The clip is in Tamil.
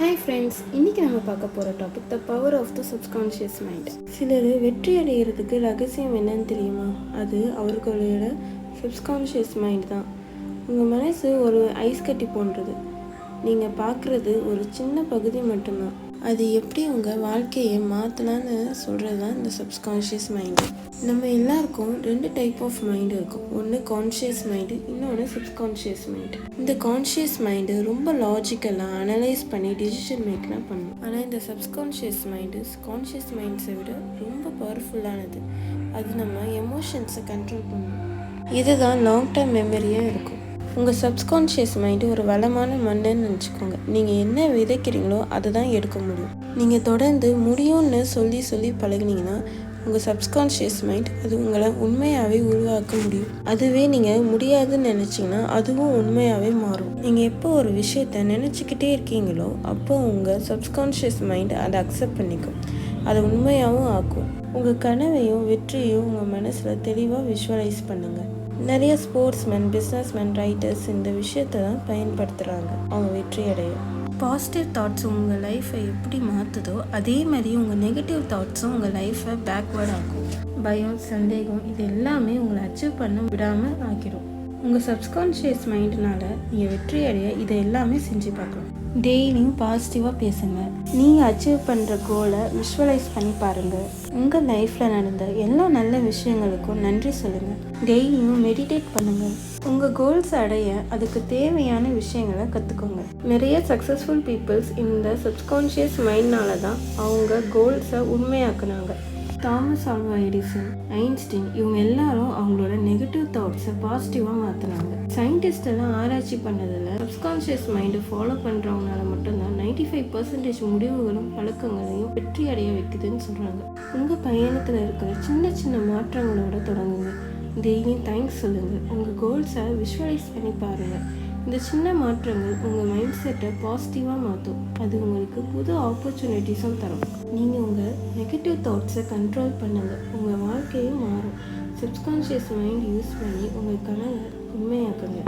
ஹாய் ஃப்ரெண்ட்ஸ், இன்றைக்கி நம்ம பார்க்க போகிற topic the power of the subconscious mind. சிலர் வெற்றி அடைகிறதுக்கு ரகசியம் என்னன்னு தெரியுமா? அது அவர்களோட சப்கான்ஷியஸ் மைண்ட் தான். உங்கள் மனசு ஒரு ஐஸ் கட்டி போன்றது. நீங்கள் பார்க்குறது ஒரு சின்ன பகுதி மட்டும்தான். அது எப்படி உங்கள் வாழ்க்கையை மாற்றலான்னு சொல்கிறது தான் இந்த சப்கான்ஷியஸ் மைண்டு. நம்ம எல்லாருக்கும் 2 டைப் ஆஃப் மைண்டு இருக்கும். ஒன்று கான்ஷியஸ் மைண்டு, இன்னொன்று சப்கான்ஷியஸ் மைண்டு. இந்த கான்ஷியஸ் மைண்டு ரொம்ப லாஜிக்கலாக அனலைஸ் பண்ணி டிசிஷன் மேக்லாம் பண்ணும். ஆனால் இந்த சப்கான்ஷியஸ் மைண்டு கான்ஷியஸ் மைண்ட்ஸை விட ரொம்ப பவர்ஃபுல்லானது. அது நம்ம எமோஷன்ஸை கண்ட்ரோல் பண்ணும். இதுதான் லாங் டேர்ம் மெமரியாக இருக்கும். உங்கள் சப்கான்ஷியஸ் மைண்டு ஒரு வளமான மண்ணுன்னு நினச்சிக்கோங்க. நீங்கள் என்ன விதைக்கிறீங்களோ அதை தான் எடுக்க முடியும். நீங்கள் தொடர்ந்து முடியும்னு சொல்லி பழகினீங்கன்னா உங்கள் சப்கான்ஷியஸ் மைண்ட் அது உங்களை உண்மையாகவே உருவாக்க முடியும். அதுவே நீங்கள் முடியாதுன்னு நினச்சிங்கன்னா அதுவும் உண்மையாகவே மாறும். நீங்கள் எப்போ ஒரு விஷயத்த நினச்சிக்கிட்டே இருக்கீங்களோ அப்போ உங்கள் சப்கான்ஷியஸ் மைண்ட் அதை அக்செப்ட் பண்ணிக்கும். அதை உண்மையாகவும் ஆக்கும். உங்கள் கனவையும் வெற்றியும் உங்கள் மனசில் தெளிவாக விஷுவலைஸ் பண்ணுங்கள். நிறைய ஸ்போர்ட்ஸ்மேன், பிஸ்னஸ்மேன், ரைட்டர்ஸ் இந்த விஷயத்தை தான் பயன்படுத்துகிறாங்க அவங்க வெற்றி அடைய. பாசிட்டிவ் தாட்ஸ் உங்கள் லைஃப்பை எப்படி மாற்றுதோ அதே மாதிரி உங்கள் நெகட்டிவ் தாட்ஸும் உங்கள் லைஃப்பை பேக்வேர்ட் ஆக்கும். பயம், சந்தேகம் இது எல்லாமே உங்களை அச்சீவ் பண்ண விடாமல் ஆக்கிடும். உங்கள் சப்கான்ஷியஸ் மைண்டினால் நீங்கள் வெற்றி அடைய இதை எல்லாமே செஞ்சு பார்க்கலாம். டெய்லியும் பாசிட்டிவாக பேசுங்க. நீங்கள் அச்சீவ் பண்ணுற கோலை விஷுவலைஸ் பண்ணி பாருங்கள். உங்கள் லைஃப்பில் நடந்த எல்லா நல்ல விஷயங்களுக்கும் நன்றி சொல்லுங்கள். டெய்லியும் மெடிடேட் பண்ணுங்கள். உங்கள் கோல்ஸ் அடைய அதுக்கு தேவையான விஷயங்களை கற்றுக்கோங்க. நிறைய சக்ஸஸ்ஃபுல் பீப்புள்ஸ் இந்த சப்கான்ஷியஸ் மைண்ட்னால தான் அவங்க கோல்ஸை உண்மையாக்குனாங்க. தாமஸ் ஆல்வா எடிசன், ஐன்ஸ்டீன் இவங்க எல்லாரும் அவங்களோட நெகட்டிவ் தாட்ஸை பாசிட்டிவாக மாற்றினாங்க. சயின்டிஸ்ட் எல்லாம் ஆராய்ச்சி பண்ணதில் சப்கான்ஷியஸ் மைண்டை ஃபாலோ பண்ணுறவங்களால மட்டும்தான் 95% முடிவுகளும் பழக்கங்களையும் வெற்றி அடைய வைக்குதுன்னு சொல்கிறாங்க. உங்கள் பயணத்தில் இருக்கிற சின்ன மாற்றங்களோட தொடங்குங்க. டெய்லியும் தேங்க்ஸ் சொல்லுங்கள். உங்கள் கோல்ஸை விஷுவலைஸ் பண்ணி பாருங்கள். இந்த சின்ன மாற்றங்கள் உங்கள் மைண்ட் செட்டை பாசிட்டிவாக மாற்றும். அது உங்களுக்கு புது ஆப்பர்ச்சுனிட்டிஸும் தரும். நீங்கள் உங்கள் நெகட்டிவ் தாட்ஸை கண்ட்ரோல் பண்ணுங்கள். உங்கள் வாழ்க்கையும் மாறும். சப்கான்ஷியஸ் மைண்ட் யூஸ் பண்ணி உங்கள் கனவை உண்மையாக்குங்க.